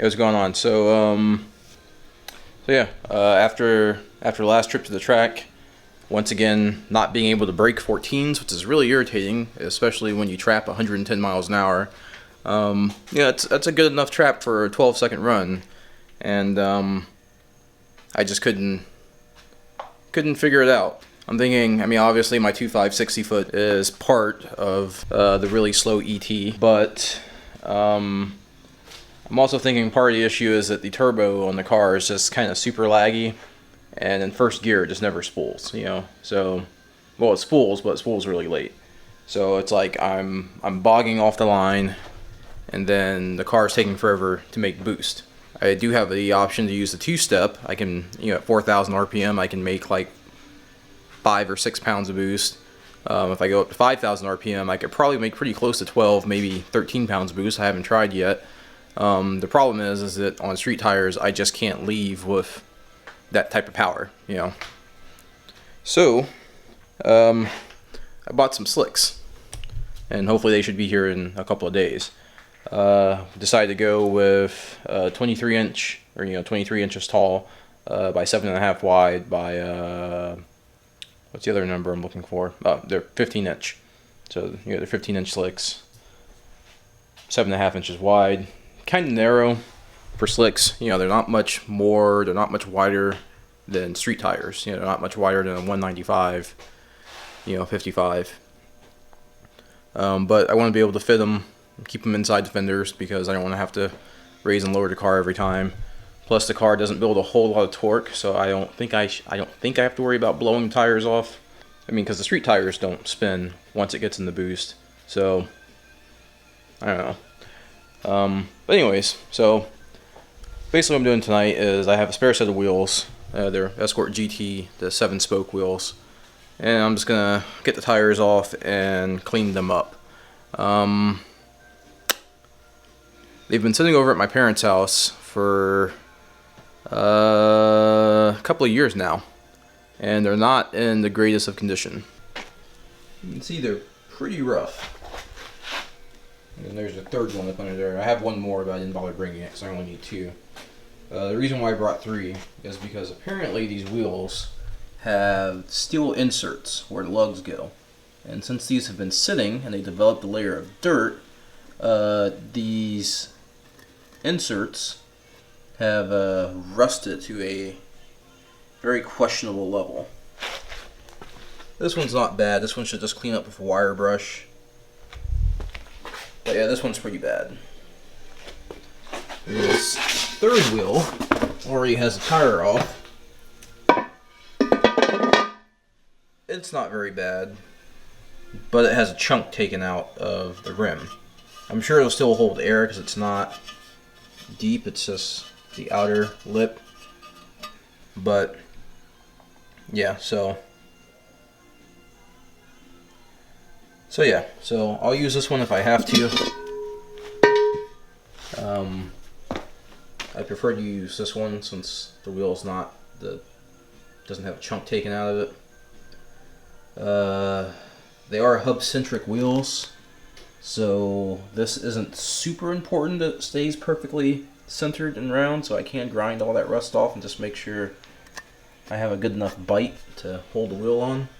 Hey, what's going on? So yeah, after the last trip to the track, once again not being able to break 14s, which is really irritating, especially when you trap 110 miles an hour. Yeah, that's a good enough trap for a 12-second run, and I just couldn't figure it out. I'm thinking, I mean, obviously my 2.5 60-foot is part of the really slow ET, but I'm also thinking part of the issue is that the turbo on the car is just kind of super laggy, and in first gear it just never spools, you know. So, well, it spools, but it spools really late. So it's like I'm bogging off the line, and then the car is taking forever to make boost. I do have the option to use the two-step. I can, you know, at 4,000 RPM, I can make like 5 or 6 pounds of boost. If I go up to 5,000 RPM, I could probably make pretty close to 12, maybe 13 pounds of boost. I haven't tried yet. The problem is that on street tires, I just can't leave with that type of power, you know. So, I bought some slicks, and hopefully they should be here in a couple of days. Decided to go with 23 inch, or 23 inches tall, by 7.5 wide by what's the other number I'm looking for? They're 15 inch. So they're 15 inch slicks, 7.5 inches wide. Kind of narrow for slicks. They're not much wider than street tires. They're not much wider than a 195, 55. But I want to be able to fit them, keep them inside the fenders, because I don't want to have to raise and lower the car every time. Plus, the car doesn't build a whole lot of torque, so I don't think I have to worry about blowing the tires off. I mean, because the street tires don't spin once it gets in the boost. So I don't know. But anyways, so basically what I'm doing tonight is I have a spare set of wheels. They're Escort GT, the 7-spoke wheels. And I'm just going to get the tires off and clean them up. They've been sitting over at my parents' house for a couple of years now. And they're not in the greatest of condition. You can see they're pretty rough. And there's a third one up under there. I have one more, but I didn't bother bringing it because I only need 2. The reason why I brought 3 is because apparently these wheels have steel inserts where the lugs go. And since these have been sitting and they developed a layer of dirt, these inserts have rusted to a very questionable level. This one's not bad. This one should just clean up with a wire brush. But yeah, this one's pretty bad. This third wheel already has a tire off. It's not very bad, but it has a chunk taken out of the rim. I'm sure it'll still hold air because it's not deep, it's just the outer lip. But yeah, so yeah, so I'll use this one if I have to. I prefer to use this one since the wheel's doesn't have a chunk taken out of it. They are hub-centric wheels, so this isn't super important that it stays perfectly centered and round, so I can grind all that rust off and just make sure I have a good enough bite to hold the wheel on.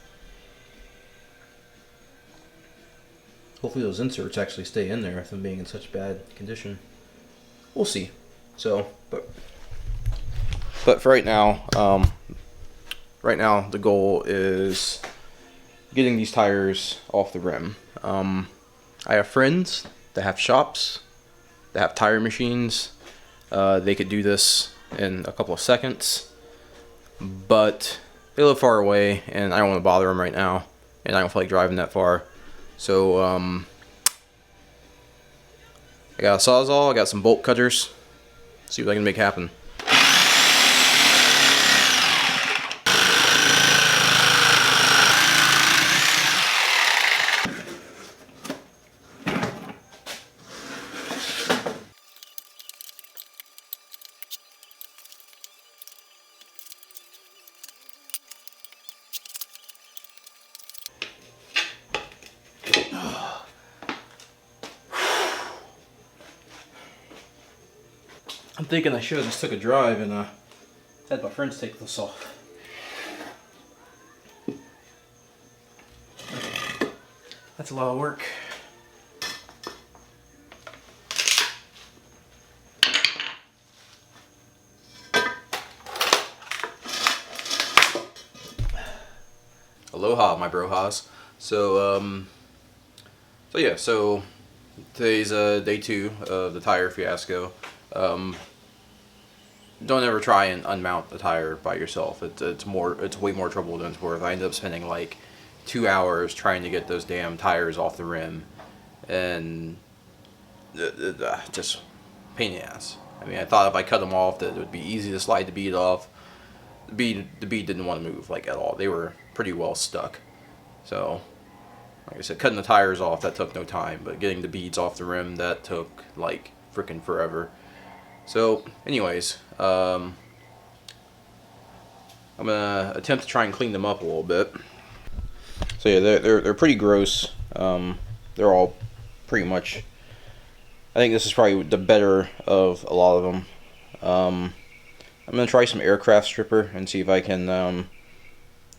Hopefully those inserts actually stay in there with them being in such bad condition. We'll see. So, but for right now, the goal is getting these tires off the rim. I have friends that have shops, that have tire machines. They could do this in a couple of seconds, but they live far away, and I don't want to bother them right now, and I don't feel like driving that far. So, I got a Sawzall, I got some bolt cutters. See what I can make happen. I'm thinking I should have just took a drive and had my friends take this off. That's a lot of work. Aloha, my brohas. So yeah, so today's day 2 of the tire fiasco. Don't ever try and unmount the tire by yourself. It's way more trouble than it's worth. I ended up spending like 2 hours trying to get those damn tires off the rim, and just pain in the ass. I mean, I thought if I cut them off that it would be easy to slide the bead off. The bead didn't want to move like at all. They were pretty well stuck. So, like I said, cutting the tires off, that took no time, but getting the beads off the rim, that took like freaking forever. So, anyways, I'm gonna attempt to try and clean them up a little bit. So yeah, they're pretty gross. They're all pretty much. I think this is probably the better of a lot of them. I'm gonna try some aircraft stripper and see if I can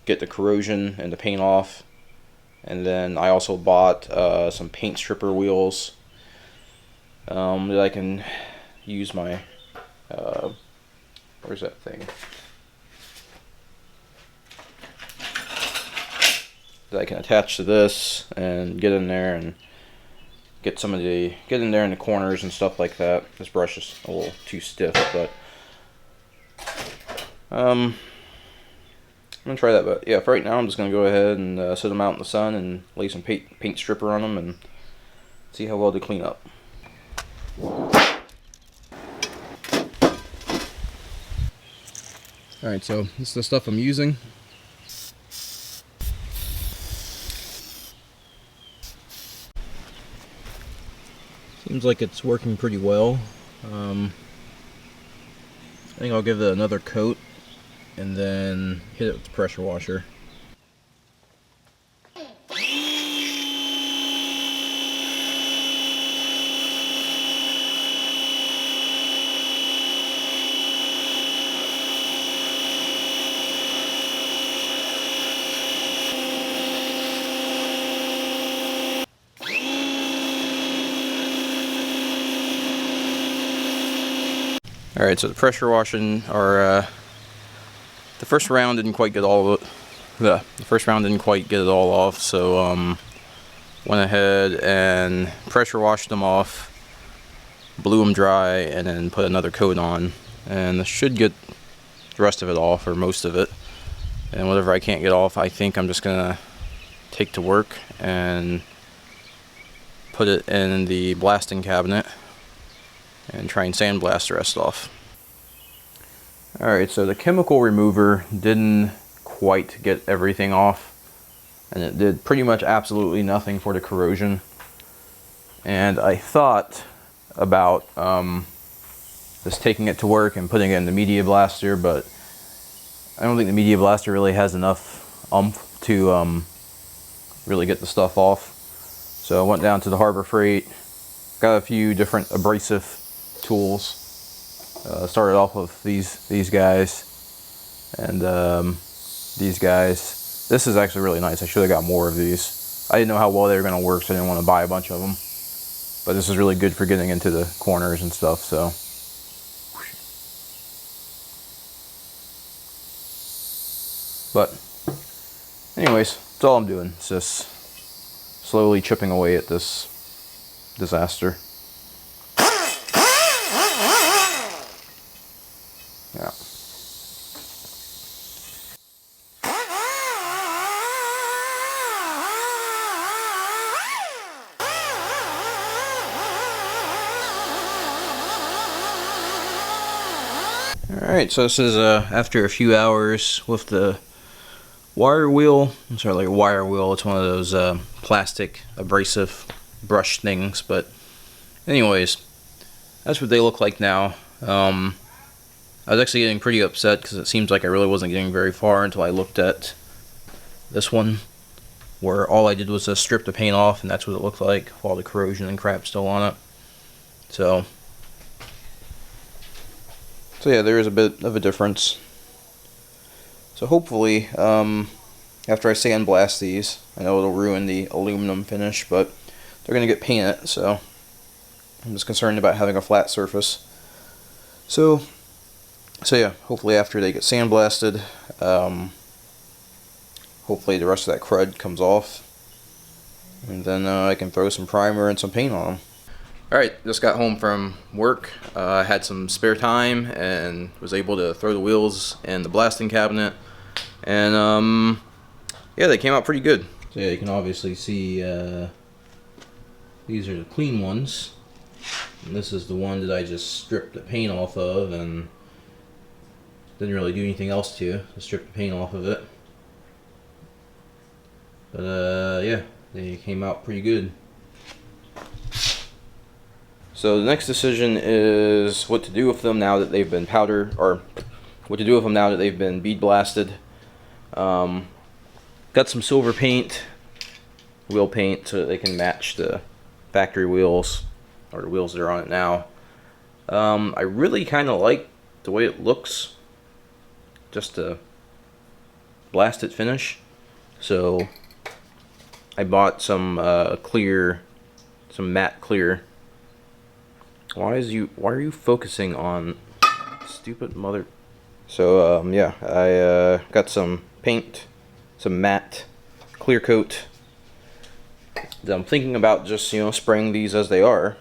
get the corrosion and the paint off. And then I also bought some paint stripper wheels that I can use my where's that thing? That I can attach to this and get in there and get in there in the corners and stuff like that. This brush is a little too stiff, but I'm gonna try that. But yeah, for right now I'm just gonna go ahead and sit them out in the sun and lay some paint stripper on them and see how well they clean up. Alright, so this is the stuff I'm using. Seems like it's working pretty well. I think I'll give it another coat and then hit it with the pressure washer. Alright, so the pressure washing the first round didn't quite get all of it. The first round didn't quite get it all off, so went ahead and pressure washed them off, blew them dry, and then put another coat on. And this should get the rest of it off, or most of it. And whatever I can't get off, I think I'm just gonna take to work and put it in the blasting cabinet and try and sandblast the rest off. Alright, so the chemical remover didn't quite get everything off, and it did pretty much absolutely nothing for the corrosion. And I thought about just taking it to work and putting it in the Media Blaster, but I don't think the Media Blaster really has enough oomph to really get the stuff off. So I went down to the Harbor Freight, got a few different abrasive tools. Started off with these guys and these guys. This is actually really nice. I should have got more of these. I didn't know how well they were going to work, so I didn't want to buy a bunch of them. But this is really good for getting into the corners and stuff. So, but anyways, that's all I'm doing. It's just slowly chipping away at this disaster. Yeah. Alright, so this is after a few hours with the wire wheel. I'm sorry, like a wire wheel. It's one of those plastic abrasive brush things. But anyways, that's what they look like now. I was actually getting pretty upset because it seems like I really wasn't getting very far until I looked at this one, where all I did was just strip the paint off, and that's what it looked like, with all the corrosion and crap still on it. So So yeah, there is a bit of a difference. So hopefully, after I sandblast these, I know it'll ruin the aluminum finish, but they're going to get painted, so I'm just concerned about having a flat surface. So yeah, hopefully after they get sandblasted, hopefully the rest of that crud comes off, and then I can throw some primer and some paint on them. Alright, just got home from work. I had some spare time and was able to throw the wheels in the blasting cabinet, and yeah, they came out pretty good. So yeah, you can obviously see these are the clean ones, and this is the one that I just stripped the paint off of and didn't really do anything else to. Just stripped the paint off of it. But yeah, they came out pretty good. So the next decision is what to do with them now that they've been powdered, or what to do with them now that they've been bead blasted. Got some silver paint, wheel paint, so that they can match the factory wheels, or the wheels that are on it now. I really kind of like the way it looks, just a blasted finish. So I bought some clear, some matte clear. Why are you focusing on stupid mother? So yeah, I got some paint, some matte clear coat. I'm thinking about just, spraying these as they are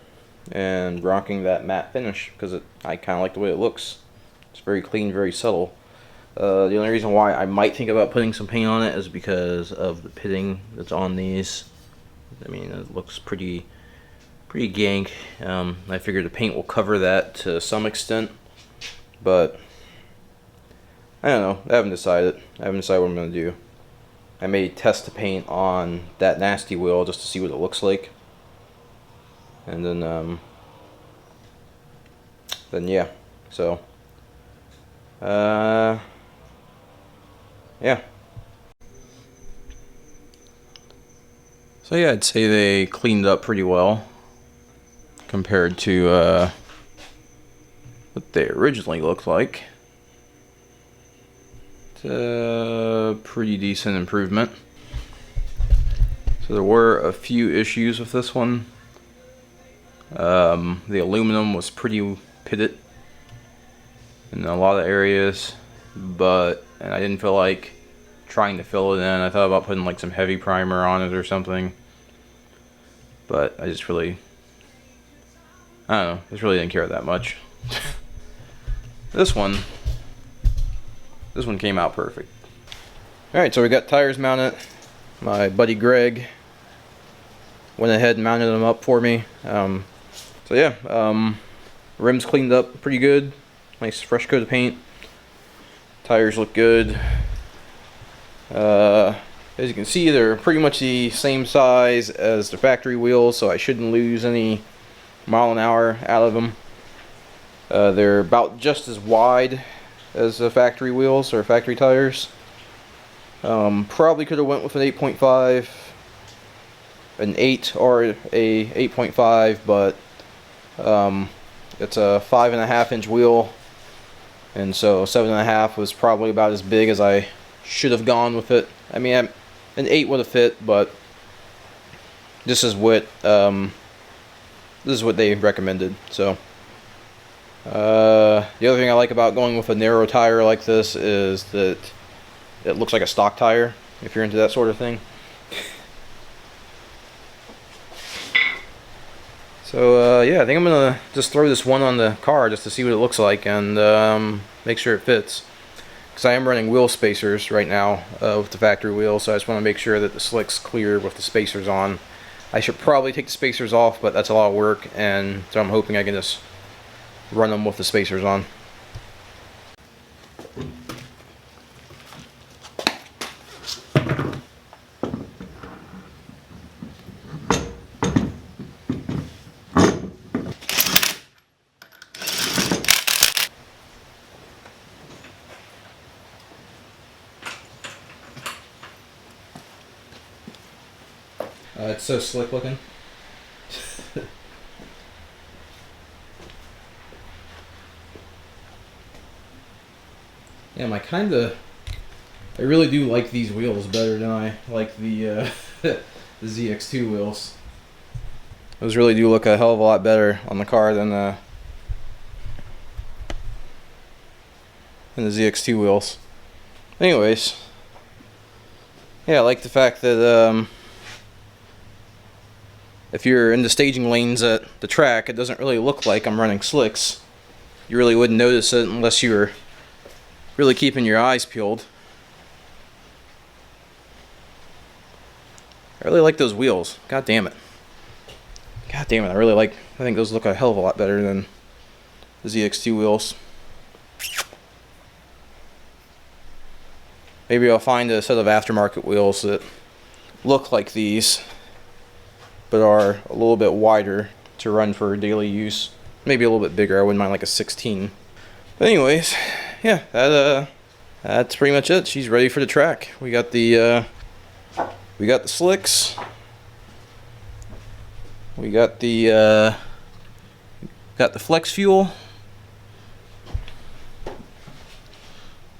and rocking that matte finish, because I kind of like the way it looks. It's very clean, very subtle. The only reason why I might think about putting some paint on it is because of the pitting that's on these. I mean, it looks pretty gank. I figure the paint will cover that to some extent, but I don't know. I haven't decided what I'm going to do. I may test the paint on that nasty wheel just to see what it looks like, and then yeah. So yeah. So yeah, I'd say they cleaned up pretty well compared to what they originally looked like. It's a pretty decent improvement. So there were a few issues with this one. The aluminum was pretty pitted in a lot of areas, and I didn't feel like trying to fill it in. I thought about putting like some heavy primer on it or something, but I don't know, just really didn't care that much. This one came out perfect. Alright, so we got tires mounted. My buddy Greg went ahead and mounted them up for me. So yeah, rims cleaned up pretty good. Nice fresh coat of paint. Tires look good. As you can see, they're pretty much the same size as the factory wheels, so I shouldn't lose any mile an hour out of them. They're about just as wide as the factory wheels or factory tires. Probably could have went with an 8.5, an 8 or a 8.5, but it's a 5.5 inch wheel, and so 7.5 was probably about as big as I should have gone with it. I mean, an 8 would have fit, but this is what they recommended. So the other thing I like about going with a narrow tire like this is that it looks like a stock tire, if you're into that sort of thing. So yeah, I think I'm gonna just throw this one on the car just to see what it looks like, and make sure it fits, because I am running wheel spacers right now with the factory wheel, so I just want to make sure that the slick's clear with the spacers on. I should probably take the spacers off, but that's a lot of work, and so I'm hoping I can just run them with the spacers on. It's so slick looking. Damn, I really do like these wheels better than I like the the ZX2 wheels. Those really do look a hell of a lot better on the car than the ZX2 wheels. Anyways, yeah, I like the fact that if you're in the staging lanes at the track, it doesn't really look like I'm running slicks. You really wouldn't notice it unless you were really keeping your eyes peeled. I really like those wheels. God damn it. God damn it. I think those look a hell of a lot better than the ZX2 wheels. Maybe I'll find a set of aftermarket wheels that look like these, but are a little bit wider to run for daily use. Maybe a little bit bigger. I wouldn't mind like a 16. But anyways, yeah, that's pretty much it. She's ready for the track. We got the slicks. We got the flex fuel.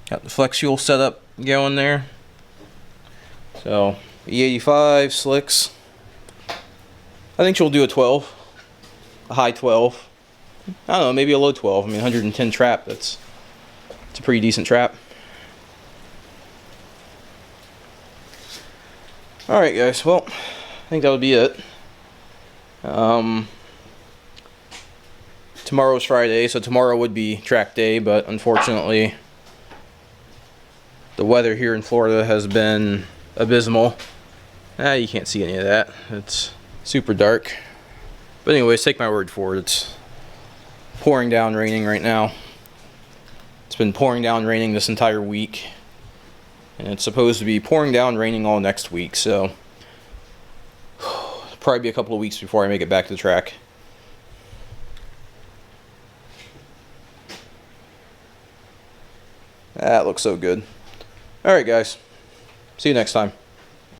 Got the flex fuel setup going there. So E85 slicks. I think she'll do a 12, a high 12. I don't know, maybe a low 12. I mean, 110 trap. It's a pretty decent trap. All right, guys. Well, I think that would be it. Tomorrow's Friday, so tomorrow would be track day, but unfortunately, the weather here in Florida has been abysmal. You can't see any of that. It's super dark. But anyways, take my word for it. It's pouring down raining right now. It's been pouring down raining this entire week. And it's supposed to be pouring down raining all next week, so it'll probably be a couple of weeks before I make it back to the track. That looks so good. Alright guys, see you next time.